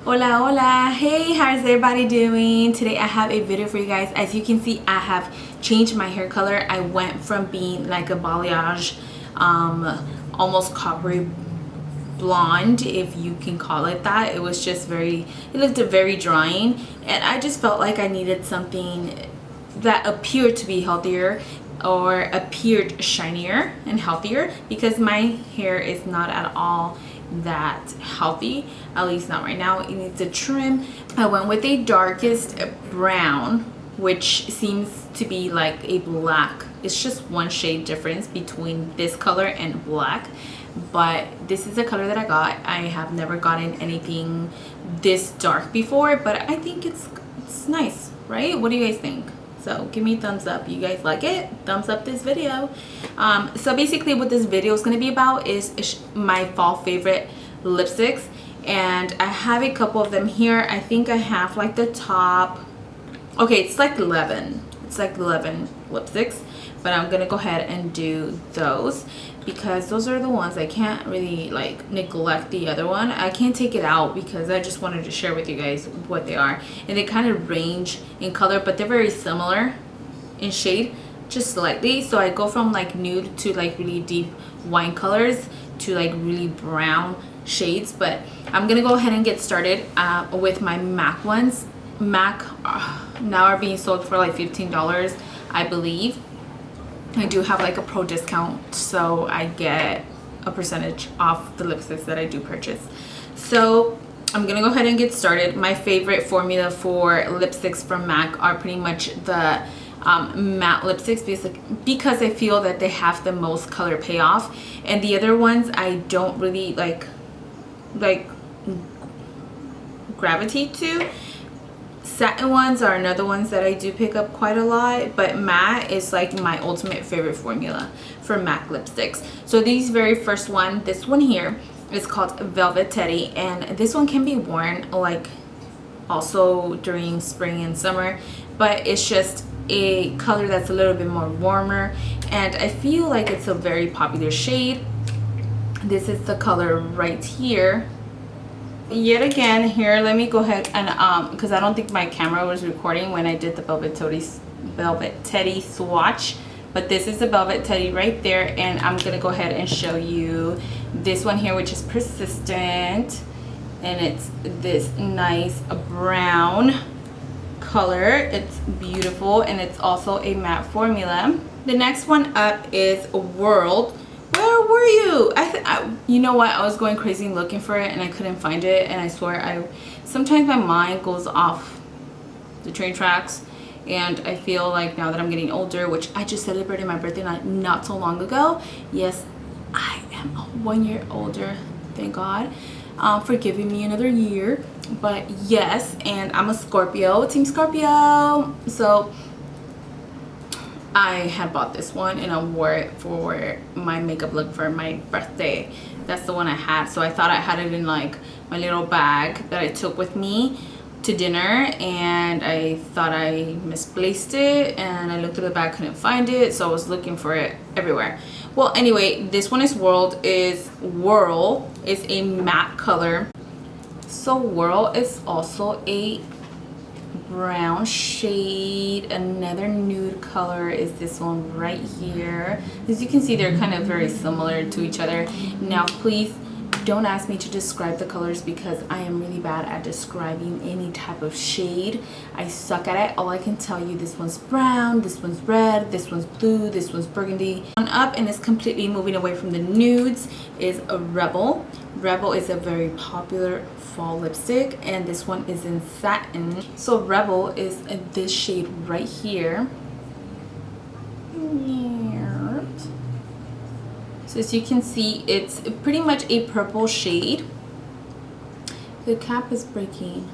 Hola, hola. Hey, how's everybody doing? Today I have a video for you guys. As you can see, I have changed my hair color. I went from being like a balayage, almost coppery blonde, if you can call it that. It was just it looked very drying, and I just felt like I needed something that appeared to be healthier or appeared shinier and healthier, because my hair is not at all that healthy, at least not right now. It needs a trim. I went with a darkest brown, which seems to be like a black. It's just one shade difference between this color and black, but this is the color that I got. I have never gotten anything this dark before, but I think it's nice, right? What do you guys think? So give me a thumbs up. You guys like it? Thumbs up this video. So basically what this video is going to be about is my fall favorite lipsticks, and I have a couple of them here. I think I have like the top, okay, it's like 11 lipsticks, but I'm gonna go ahead and do those because those are the ones I can't really like neglect. The other one I can't take it out because I just wanted to share with you guys what they are, and they kind of range in color, but they're very similar in shade, just slightly. So I go from like nude to like really deep wine colors to like really brown shades. But I'm gonna go ahead and get started with my MAC ones. MAC now are being sold for like $15, I believe. I do have like a pro discount, so I get a percentage off the lipsticks that I do purchase. So I'm gonna go ahead and get started. My favorite formula for lipsticks from MAC are pretty much the matte lipsticks, because I feel that they have the most color payoff, and the other ones I don't really like gravitate to. Satin ones are another ones that I do pick up quite a lot, but matte is like my ultimate favorite formula for MAC lipsticks. So these very first one, this one here, is called Velvet Teddy, and this one can be worn like also during spring and summer, but it's just a color that's a little bit more warmer, and I feel like it's a very popular shade. This is the color right here. Yet again, here, let me go ahead and because I don't think my camera was recording when I did the Velvet Teddy swatch, but this is the Velvet Teddy right there, and I'm gonna go ahead and show you this one here, which is persistent, and it's this nice brown color. It's beautiful, and it's also a matte formula. The next one up is World. Where were you? You know what? I was going crazy looking for it, and I couldn't find it. And I swear, sometimes my mind goes off the train tracks, and I feel like now that I'm getting older, which I just celebrated my birthday not so long ago. Yes, I am 1 year older. Thank God for giving me another year. But yes, and I'm a Scorpio, Team Scorpio. So I had bought this one and I wore it for my makeup look for my birthday. That's the one I had. So I thought I had it in like my little bag that I took with me to dinner, and I thought I misplaced it, and I looked through the bag, couldn't find it, so I was looking for it everywhere. Well, anyway, this one is Whirl is a matte color. So Whirl is also a brown shade. Another nude color is this one right here. As you can see, they're kind of very similar to each other. Now please don't ask me to describe the colors, because I am really bad at describing any type of shade. I suck at it. All I can tell you, this one's brown, this one's red, this one's blue, this one's burgundy. On up, and it's completely moving away from the nudes, is a Rebel. Rebel is a very popular fall lipstick, and this one is in satin. So Rebel is this shade right here. So as you can see, it's pretty much a purple shade. The cap is breaking.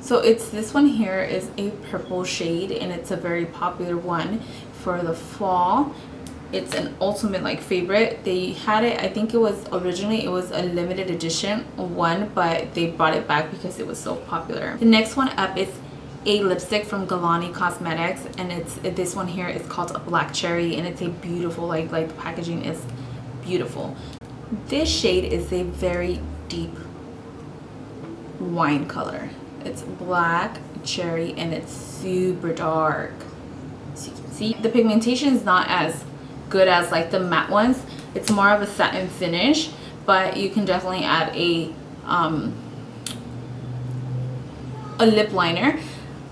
So it's this one here is a purple shade, and it's a very popular one for the fall. It's an ultimate like favorite. They had it, I think it was originally, it was a limited edition one, but they brought it back because it was so popular. The next one up is a lipstick from Galani Cosmetics, and this one here is called Black Cherry, and it's a beautiful, like the packaging is beautiful. This shade is a very deep wine color. It's black cherry and it's super dark. So you can see the pigmentation is not as good as like the matte ones. It's more of a satin finish, but you can definitely add a lip liner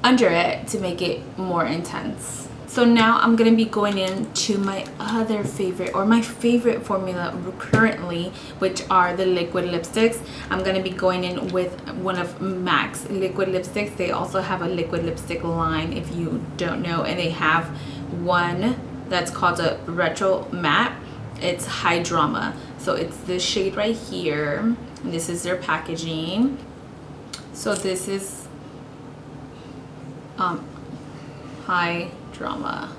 under it to make it more intense. So now I'm going to be going into my other favorite, or my favorite formula currently, which are the liquid lipsticks. I'm going to be going in with one of MAC's liquid lipsticks. They also have a liquid lipstick line, if you don't know, and they have one that's called a retro matte. It's High Drama. So it's this shade right here. And this is their packaging. So this is High Drama.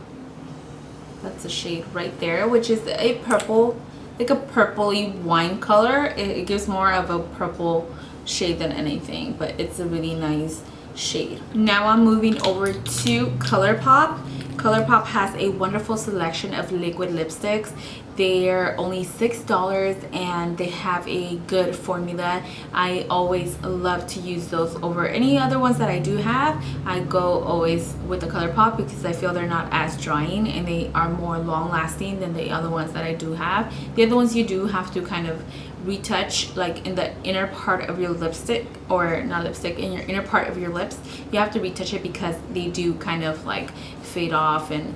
That's a shade right there, which is a purple, like a purpley wine color. It gives more of a purple shade than anything, but it's a really nice shade. Now I'm moving over to ColourPop. ColourPop has a wonderful selection of liquid lipsticks. They're only $6 and they have a good formula. I always love to use those over any other ones that I do have. I go always with the ColourPop because I feel they're not as drying and they are more long lasting than the other ones that I do have. The other ones you do have to kind of retouch, like in the inner part of your lipstick, or not lipstick, in your inner part of your lips. You have to retouch it because they do kind of like fade off and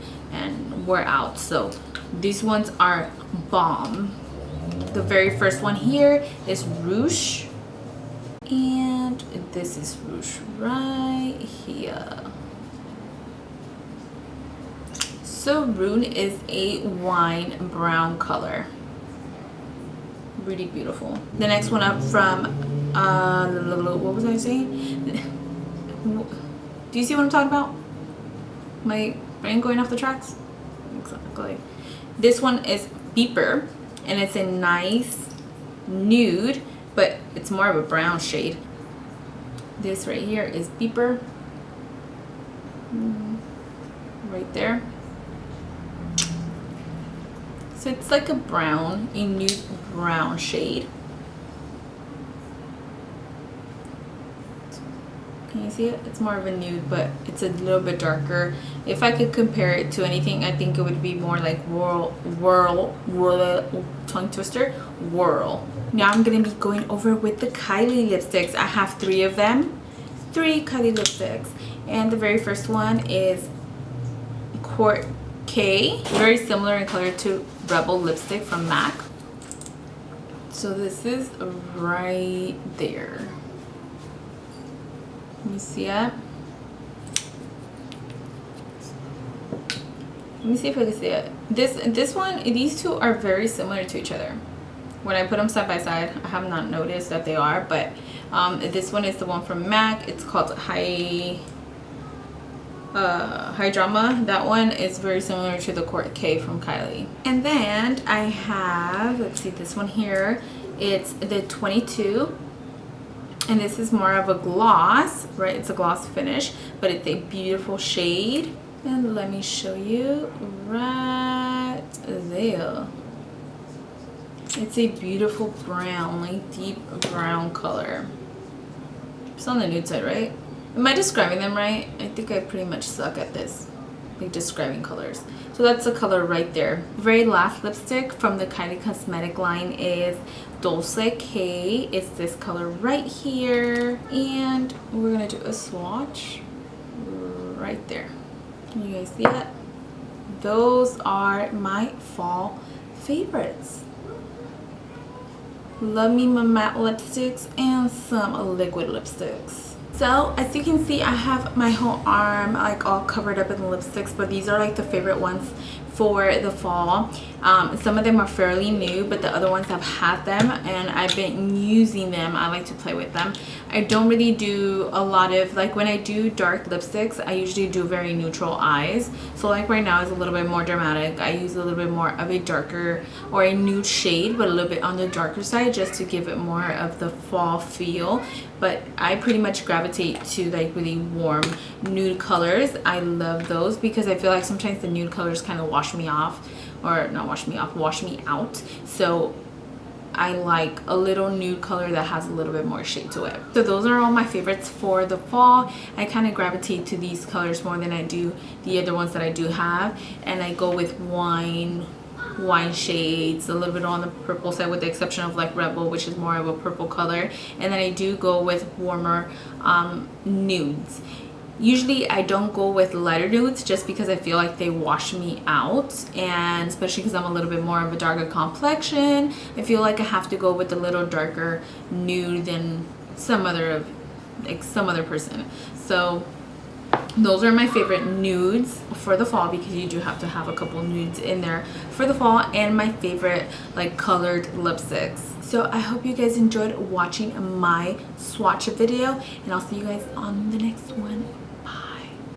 wear out. So these ones are bomb. The very first one here is Rouge, and this is Rouge right here. So Rune is a wine brown color. Really beautiful. The next one up from what was I saying? Do you see what I'm talking about? My brain going off the tracks? Exactly. This one is Beeper, and it's a nice nude, but it's more of a brown shade. This right here is Beeper. Right there. So it's like a brown, a nude brown shade. Can you see it? It's more of a nude, but it's a little bit darker. If I could compare it to anything, I think it would be more like whirl, tongue twister, whirl. Now I'm gonna be going over with the Kylie lipsticks. I have 3 of them, 3 Kylie lipsticks, and the very first one is Court K, very similar in color to Rebel lipstick from MAC. So this is right there. Can you see it? Let me see if I can see it. This one, these two are very similar to each other. When I put them side by side, I have not noticed that they are, but this one is the one from MAC. It's called High Drama. That one is very similar to the Court K from Kylie. And then I have, let's see, this one here. It's the 22. And this is more of a gloss, right? It's a gloss finish, but it's a beautiful shade. And let me show you right there. It's a beautiful brown, like deep brown color. It's on the nude side, right? Am I describing them right? I think I pretty much suck at this, like describing colors. So that's the color right there. Very last lipstick from the Kylie Cosmetic line is Dulce K. It's this color right here, and we're gonna do a swatch right there. Can you guys see it? Those are my fall favorites. Love me my matte lipsticks and some liquid lipsticks. So as you can see, I have my whole arm like all covered up in lipsticks, but these are like the favorite ones for the fall. Some of them are fairly new, but the other ones have had them and I've been using them. I like to play with them. I don't really do a lot of, like when I do dark lipsticks, I usually do very neutral eyes. So like right now is a little bit more dramatic. I use a little bit more of a darker or a nude shade, but a little bit on the darker side just to give it more of the fall feel. But I pretty much gravitate to like really warm nude colors. I love those because I feel like sometimes the nude colors kind of wash me off, or not wash me off, wash me out. So I like a little nude color that has a little bit more shade to it. So those are all my favorites for the fall. I kind of gravitate to these colors more than I do the other ones that I do have, and I go with wine shades, a little bit on the purple side, with the exception of like Rebel, which is more of a purple color, and then I do go with warmer nudes. Usually I don't go with lighter nudes just because I feel like they wash me out, and especially because I'm a little bit more of a darker complexion, I feel like I have to go with a little darker nude than some other person. So those are my favorite nudes for the fall, because you do have to have a couple nudes in there for the fall, and my favorite like colored lipsticks. So I hope you guys enjoyed watching my swatch video, and I'll see you guys on the next one.